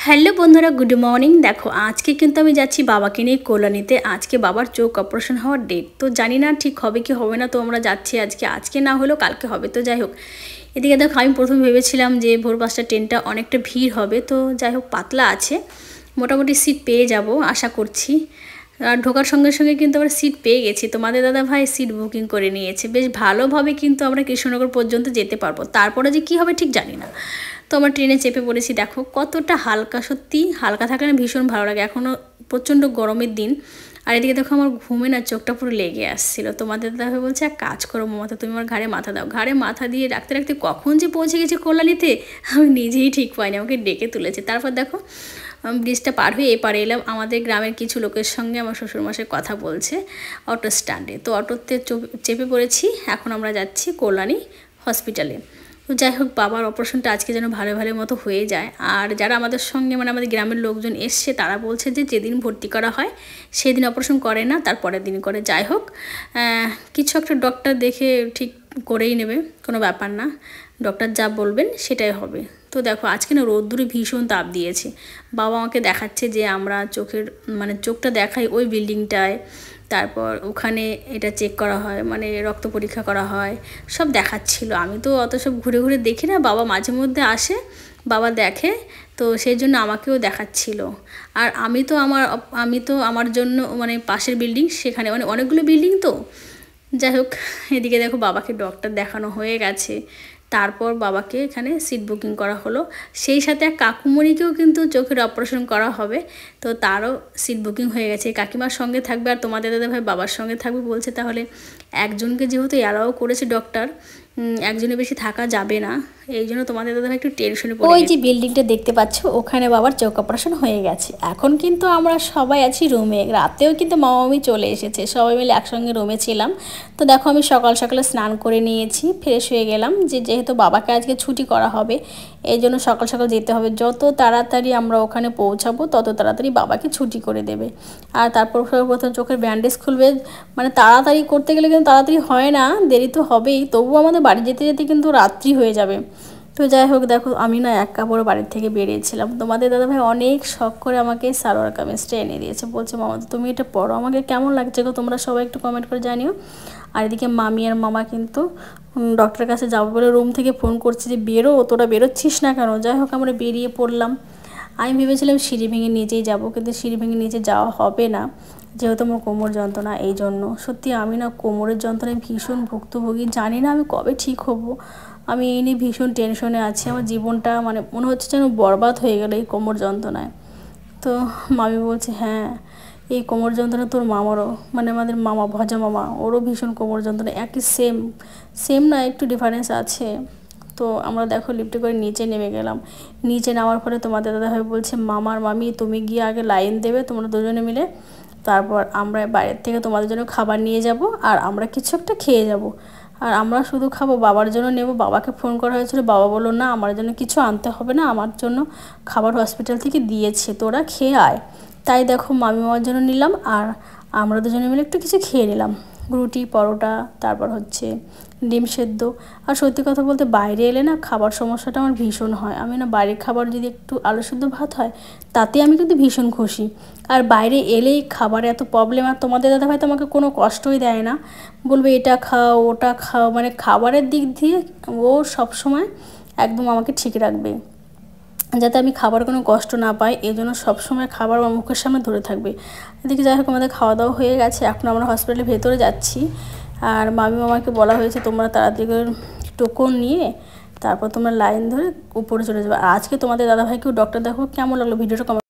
Hello বন্ধুরা, good morning. দেখো আজকে কিন্তু আমি যাচ্ছি বাবাকে নিয়ে কল্যাণীতে। আজকে বাবার চোখ অপারেশন হওয়ার ডেট, তো জানি না ঠিক হবে কি হবে না, তো আমরা যাচ্ছি আজকে না হলেও কালকে হবে। তো যাই হোক, এদিকে দেখো আমি প্রথমে ভেবেছিলাম যে ভোর 5টা ট্রেনটা অনেকটা ভিড় হবে, তো যাই হোক পাতলা আছে, মোটামুটি সিট পেয়ে যাব আশা করছি। আর ঢোকার সঙ্গে সঙ্গে কিন্তু আমরা সিট পেয়ে গেছি। তোমাদের দাদা ভাই সিট বুকিং করে নিয়েছে, বেশ ভালোভাবে কিন্তু আমরা কৃষ্ণনগর পর্যন্ত যেতে পারবো। তারপরে যে কী হবে ঠিক জানি না। তো আমরা ট্রেনে চেপে পড়েছি, দেখো কতটা হালকা, সত্যি হালকা থাকলে না ভীষণ ভালো লাগে। এখনও প্রচণ্ড গরমের দিন, আর এদিকে দেখো আমার ঘুমে না চোখটা পুরো লেগে আসছিলো। তোমাদের দাদা বলছে এক কাজ করো মমতা, তুমি আমার ঘাড়ে মাথা দাও। ঘাড়ে মাথা দিয়ে রাখতে রাখতে কখন যে পৌঁছে গেছি কল্যাণীতে আমি নিজেই ঠিক পাইনি, আমাকে ডেকে তুলেছে। তারপর দেখো ব্রিজটা পার হয়ে এপারে এলাম। আমাদের গ্রামের কিছু লোকের সঙ্গে আমার শ্বশুরমশাই কথা বলছে অটো স্ট্যান্ডে, তো অটোতে চেপে পড়েছি। এখন আমরা যাচ্ছি কল্যাণী হসপিটালে। তো যাই হোক, বাবার অপারেশনটা আজকে যেন ভালো ভালো মতো হয়ে যায়। আর যারা আমাদের সঙ্গে মানে আমাদের গ্রামের লোকজন এসছে তারা বলছে যে যেদিন ভর্তি করা হয় সেদিন অপারেশন করে না, তার পরের দিন করে। যাই হোক, কিছু একটা ডক্টর দেখে ঠিক করেই নেবে, কোনো ব্যাপার না। ডক্টর যা বলবেন সেটাই হবে। তো দেখো আজকে না রোদ্দুরে ভীষণ তাপ দিয়েছে। বাবা আমাকে দেখাচ্ছে যে আমরা চোখটা দেখাই ওই বিল্ডিংটায়, তারপর ওখানে এটা চেক করা হয়, মানে রক্ত পরীক্ষা করা হয়, সব দেখাচ্ছিল। আমি তো অত সব ঘুরে ঘুরে দেখি না, বাবা মাঝে মধ্যে আসে, বাবা দেখে, তো সেই জন্য আমাকেও দেখাচ্ছিল। আর আমি তো আমার জন্য মানে পাশের বিল্ডিং, সেখানে মানে অনেকগুলো বিল্ডিং তো। যাই হোক, এদিকে দেখো বাবাকে ডক্টর দেখানো হয়ে গেছে। তারপর বাবাকে এখানে সিট বুকিং করা হলো। সেই সাথে এক কাকুমণিকেও কিন্তু চোখের অপারেশন করা হবে, তো তারও সিট বুকিং হয়ে গেছে। কাকিমার সঙ্গে থাকবে আর তোমাদের দাদা ভাই বাবার সঙ্গে থাকবে বলছে। তাহলে একজনকে যেহেতু অ্যালাউ করেছে ডক্টর, একজনের বেশি থাকা যাবে না, এই জন্য তোমাদের দাদা ভাই একটু টেনশনে পড়ে। ওই যে বিল্ডিংটা দেখতে পাচ্ছ, ওখানে বাবার চোখ অপারেশন হয়ে গেছে। এখন কিন্তু আমরা সবাই আছি রুমে। রাতেও কিন্তু মামি চলে এসেছে, সবাই মিলে একসঙ্গে রুমে ছিলাম। তো দেখো আমি সকাল সকালে স্নান করে নিয়েছি, ফ্রেশ হয়ে গেলাম। যেহেতু বাবাকে আজকে ছুটি করা হবে, এই জন্য সকাল সকাল যেতে হবে। যত তাড়াতাড়ি আমরা ওখানে পৌঁছাবো তত তাড়াতাড়ি বাবাকে ছুটি করে দেবে। আর তারপর সর্বপ্রথম চোখের ব্যান্ডেজ খুলবে। মানে তাড়াতাড়ি করতে গেলে কিন্তু তাড়াতাড়ি হয় না, দেরি তো হবেই। তবুও আমাদের বাড়ি যেতে যেতে কিন্তু রাত্রি হয়ে যাবে। তো যাই হোক, দেখো আমি না এক কাপড় বাড়ির থেকে বেরিয়েছিলাম। তোমাদের দাদাভাই অনেক শখ করে আমাকে সালোয়ার কামিজটা এনে দিয়েছে। বলছে মামা তুমি এটা পরো, আমাকে কেমন লাগছে গো, তোমরা সবাই একটু কমেন্ট করে জানিও। আর এদিকে মামি আর মামা কিন্তু ডক্টরের কাছে যাবো বলে রুম থেকে ফোন করছে যে বেরো, তোরা বেরোচ্ছিস না কেন। যাই হোক আমরা বেরিয়ে পড়লাম। আমি ভেবেছিলাম সিঁড়ি ভেঙে নিচেই যাবো, কিন্তু সিঁড়ি ভেঙে নিচে যাওয়া হবে না, যেহেতু আমার কোমর যন্ত্রণা। এই জন্য সত্যি আমি না কোমরের যন্ত্রণায় ভীষণ ভুক্তভোগী। জানি না আমি কবে ঠিক হব। আমি এই নিয়ে ভীষণ টেনশনে আছি। আমার জীবনটা মানে মনে হচ্ছে যেন বরবাদ হয়ে গেল এই কোমর যন্ত্রণায়। তো মামি বলছে হ্যাঁ, এই কোমর যন্ত্রণা তোর মামারও, মানে আমাদের মামা ভজা মামা, ওরও ভীষণ কোমর যন্ত্রণা। একই সেম না, একটু ডিফারেন্স আছে। তো আমরা দেখো লিফটে করে নিচে নেমে গেলাম। নিচে নামার পরে তোমাদের দাদাভাই বলছে মামার মামি তুমি গিয়ে আগে লাইন দেবে তোমরা দুজনে মিলে, তারপর আমরা বাইরের থেকে তোমাদের জন্য খাবার নিয়ে যাব, আর আমরা কিছু একটা খেয়ে যাব। আর আমরা শুধু খাবো, বাবার জন্য নেব। বাবাকে ফোন করা হয়েছিল, বাবা বললো না আমার জন্য কিছু আনতে হবে না, আমার জন্য খাবার হসপিটাল থেকে দিয়েছে, তোরা খেয়ে আয়। তাই দেখো মামি মামার জন্য নিলাম, আর আমরা দুজনে মিলে একটু কিছু খেয়ে নিলাম। রুটি, পরোটা, তারপর হচ্ছে ডিম সেদ্ধ। আর সত্যি কথা বলতে বাইরে এলে না খাবার সমস্যাটা আমার ভীষণ হয়। আমি না বাইরের খাবার যদি একটু আলু সেদ্ধ ভাত হয় তাতে আমি কিন্তু ভীষণ খুশি। আর বাইরে এলেই খাবারে এত প্রবলেম। আর তোমাদের দাদাভাই তো আমাকে কোনো কষ্টই দেয় না, বলবে এটা খাও ওটা খাও, মানে খাবারের দিক দিয়ে ও সবসময় একদম আমাকে ঠিক রাখবে, যাতে আমি খাবার কোনো কষ্ট না পাই। এই জন্য সবসময় খাবার আমার মুখের সামনে ধরে থাকবে। এদিকে যাই হোক আমাদের খাওয়া দাওয়া হয়ে গেছে, এখন আমরা হসপিটালের ভেতরে যাচ্ছি। আর মামি মামাকে বলা হয়েছে তোমরা তাড়াতাড়ি করে টোকন নিয়ে তারপর তোমরা লাইন ধরে উপরে চলে যাবে। আর আজকে তোমাদের দাদাভাইকেও ডক্টর দেখো। কেমন লাগলো ভিডিওটা?